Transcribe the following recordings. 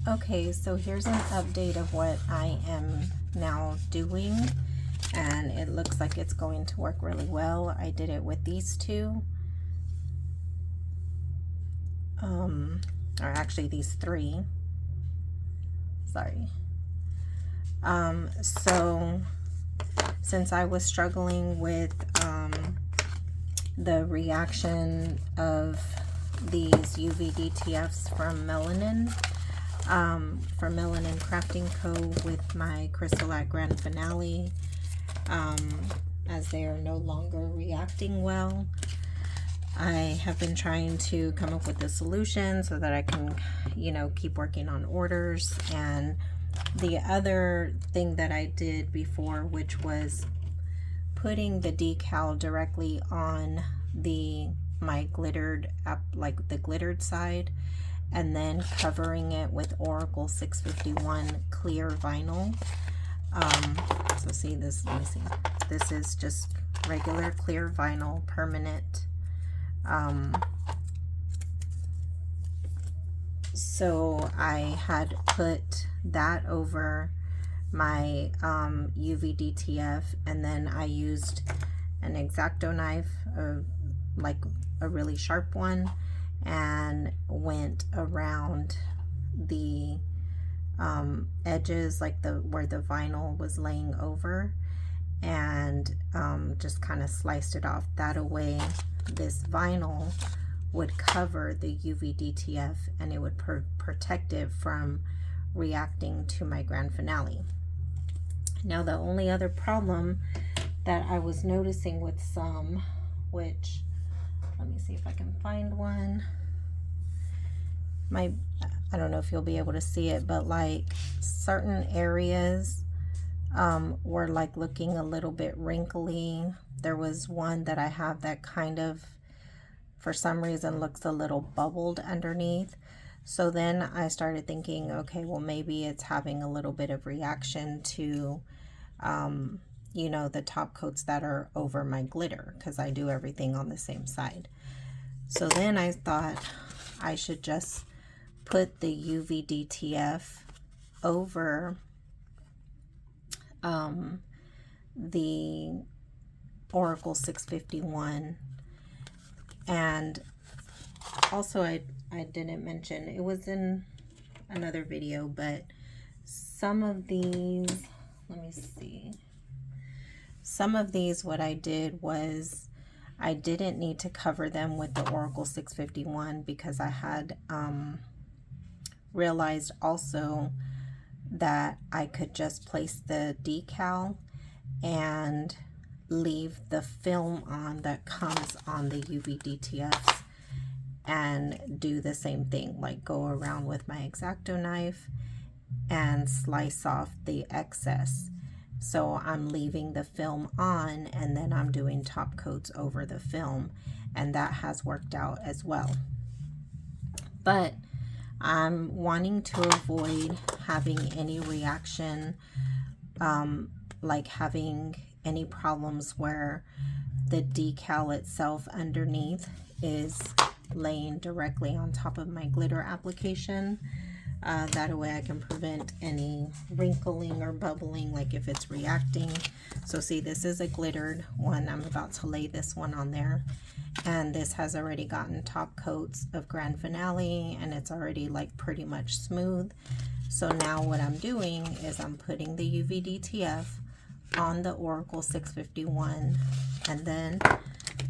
Okay, so here's an update of what I am now doing, and it looks like it's going to work really well. I did it with these two, or actually these three, sorry. So since I was struggling with the reaction of these UV dtfs from Melanin, Crafting Co. with my crystal grande finale, as they are no longer reacting well, I have been trying to come up with a solution so that I can, you know, keep working on orders. And the other thing that I did before, which was putting the decal directly on my glittered like the glittered side, and then covering it with Oracal 651 clear vinyl. So see this, let me see, this is just regular clear vinyl, permanent. So I had put that over my UV DTF, and then I used an X-Acto knife, like a really sharp one, and went around the edges, like where the vinyl was laying over, and just kind of sliced it off. That way this vinyl would cover the UV DTF, and it would protect it from reacting to my grand finale. Now the only other problem that I was noticing with some, which, let me see if I can find one. I don't know if you'll be able to see it, but like certain areas were like looking a little bit wrinkly. There was one that I have that kind of, for some reason, looks a little bubbled underneath. So then I started thinking, okay, well, maybe it's having a little bit of reaction to, you know, the top coats that are over my glitter, because I do everything on the same side. So then I thought I should just put the UV DTF over the Oracal 651. And also I didn't mention, it was in another video, but some of these, let me see, some of these, what I did was I didn't need to cover them with the Oracal 651, because I had realized also that I could just place the decal and leave the film on that comes on the UV DTFs, and do the same thing, like go around with my X-Acto knife and slice off the excess. So I'm leaving the film on, and then I'm doing top coats over the film, and that has worked out as well. But I'm wanting to avoid having any reaction, like having any problems where the decal itself underneath is laying directly on top of my glitter application. That way I can prevent any wrinkling or bubbling, like if it's reacting. So see, this is a glittered one. I'm about to lay this one on there, and this has already gotten top coats of grand finale, and it's already like pretty much smooth. So now what I'm doing is I'm putting the UV DTF on the Oracal 651, and then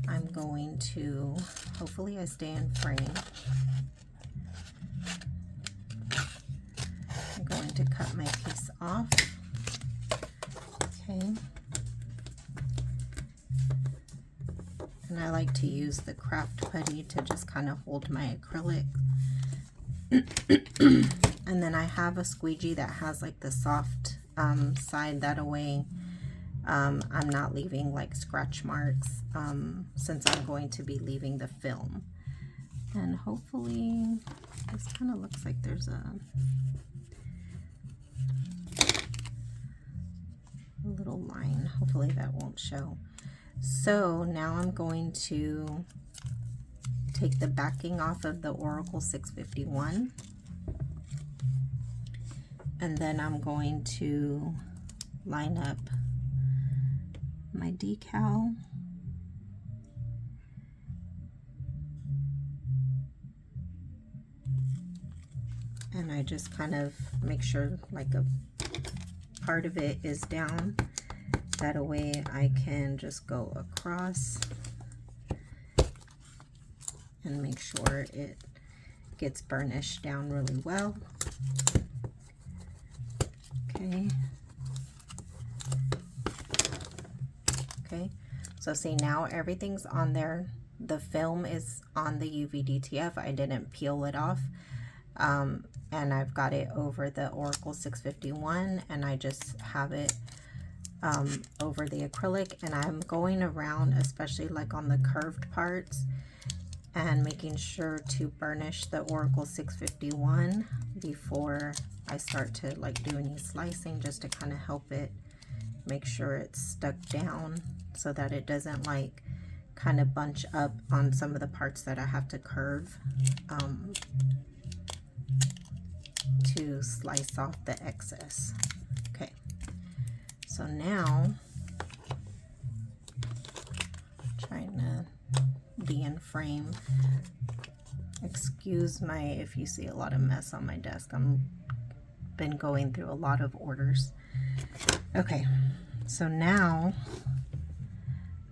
I'm going to, hopefully I stay in frame, I'm going to cut my piece off. Okay, and I like to use the craft putty to just kind of hold my acrylic. And then I have a squeegee that has like the soft side, that away I'm not leaving like scratch marks, since I'm going to be leaving the film. And hopefully this kind of looks like there's a little line. Hopefully that won't show. So now I'm going to take the backing off of the Oracal 651. And then I'm going to line up my decal. And I just kind of make sure like a part of it is down. That way I can just go across and make sure it gets burnished down really well. Okay. Okay, so see, now everything's on there. The film is on the UV DTF. I didn't peel it off. And I've got it over the Oracal 651, and I just have it over the acrylic, and I'm going around, especially like on the curved parts, and making sure to burnish the Oracal 651 before I start to like do any slicing, just to kind of help it make sure it's stuck down so that it doesn't like kind of bunch up on some of the parts that I have to curve to slice off the excess. Okay, so now trying to be in frame. Excuse my if you see a lot of mess on my desk. I'm been going through a lot of orders. Okay, so now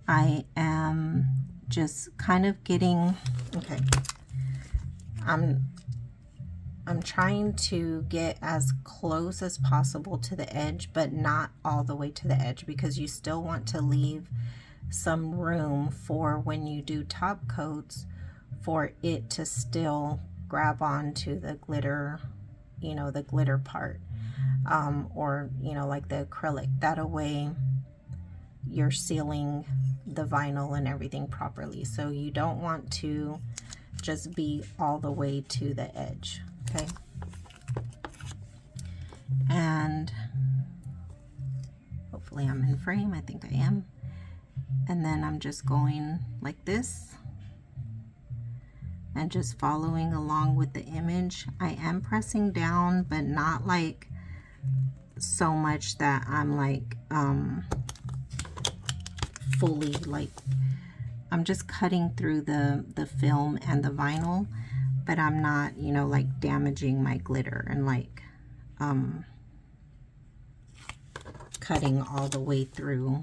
I am just kind of getting, okay, I'm trying to get as close as possible to the edge, but not all the way to the edge, because you still want to leave some room for when you do top coats for it to still grab onto the glitter, you know, the glitter part, or, you know, like the acrylic. That way you're sealing the vinyl and everything properly. So you don't want to just be all the way to the edge. Okay, and hopefully I'm in frame. I think I am. And then I'm just going like this and just following along with the image. I am pressing down, but not like so much that I'm like fully like, I'm just cutting through the film and the vinyl, but I'm not, you know, like damaging my glitter and like cutting all the way through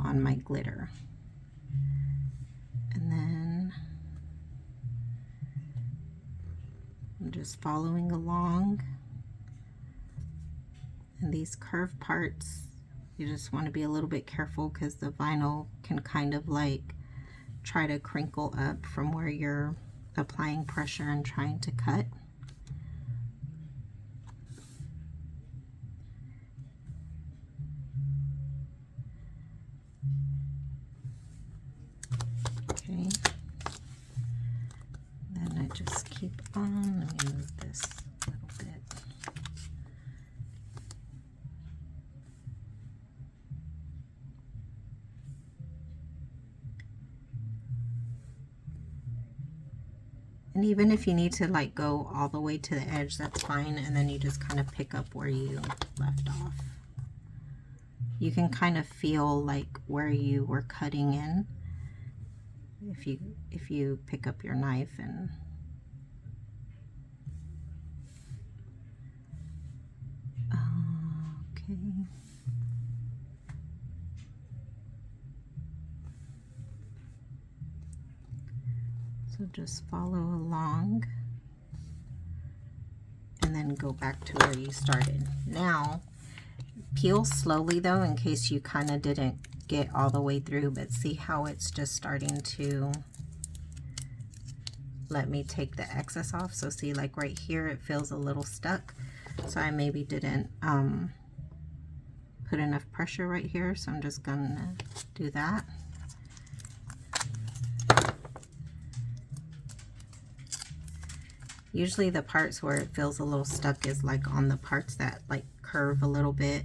on my glitter. And then I'm just following along. And these curved parts, you just want to be a little bit careful because the vinyl can kind of like try to crinkle up from where you're applying pressure and trying to cut. Okay, then I just keep on. Let me move this a little bit. And even if you need to like go all the way to the edge, that's fine, and then you just kind of pick up where you left off. You can kind of feel like where you were cutting in if you pick up your knife. And okay. So just follow along and then go back to where you started. Now, peel slowly though, in case you kind of didn't get all the way through, but see how it's just starting to let me take the excess off. So see, like right here, it feels a little stuck. So I maybe didn't put enough pressure right here. So I'm just gonna do that. Usually the parts where it feels a little stuck is like on the parts that like curve a little bit.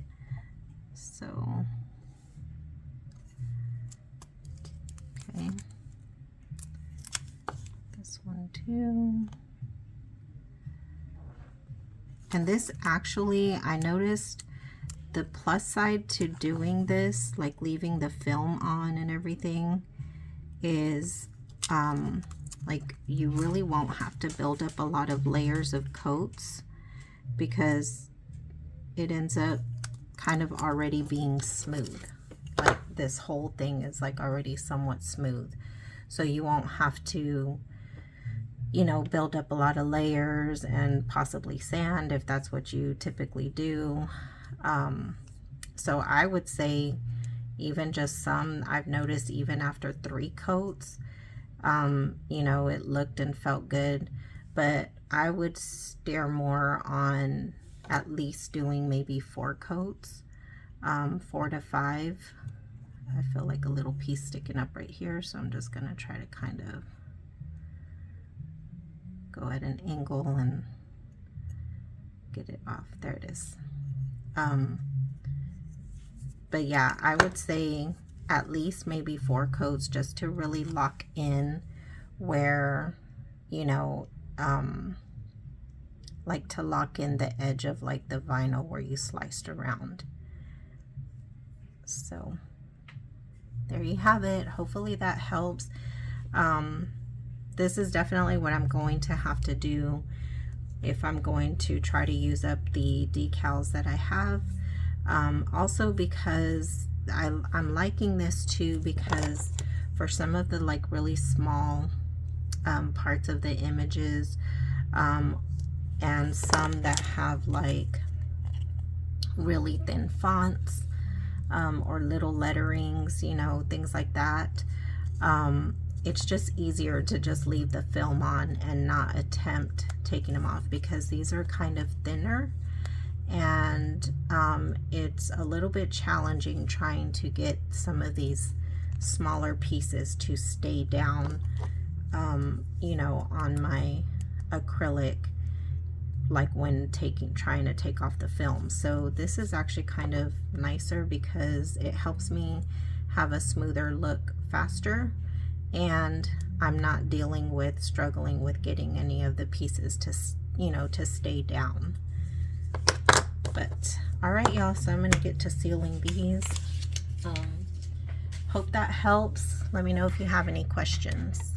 So, okay. This one too. And this actually, I noticed the plus side to doing this, like leaving the film on and everything, is like you really won't have to build up a lot of layers of coats, because it ends up kind of already being smooth. Like this whole thing is like already somewhat smooth, so you won't have to, you know, build up a lot of layers and possibly sand if that's what you typically do. So I would say even just some, I've noticed even after 3 coats, you know, it looked and felt good, but I would steer more on at least doing maybe 4 coats, 4 to 5. I feel like a little piece sticking up right here, so I'm just gonna try to kind of go at an angle and get it off. There it is. But yeah, I would say at least maybe 4 coats, just to really lock in where, you know, like to lock in the edge of like the vinyl where you sliced around. So there you have it. Hopefully that helps. This is definitely what I'm going to have to do if I'm going to try to use up the decals that I have. Also because I'm liking this too, because for some of the like really small parts of the images, and some that have like really thin fonts, or little letterings, you know, things like that, it's just easier to just leave the film on and not attempt taking them off, because these are kind of thinner, and it's a little bit challenging trying to get some of these smaller pieces to stay down, you know, on my acrylic, like when trying to take off the film. So this is actually kind of nicer because it helps me have a smoother look faster, and I'm not struggling with getting any of the pieces to, you know, to stay down. But all right, y'all, so I'm gonna get to sealing these. Hope that helps. Let me know if you have any questions.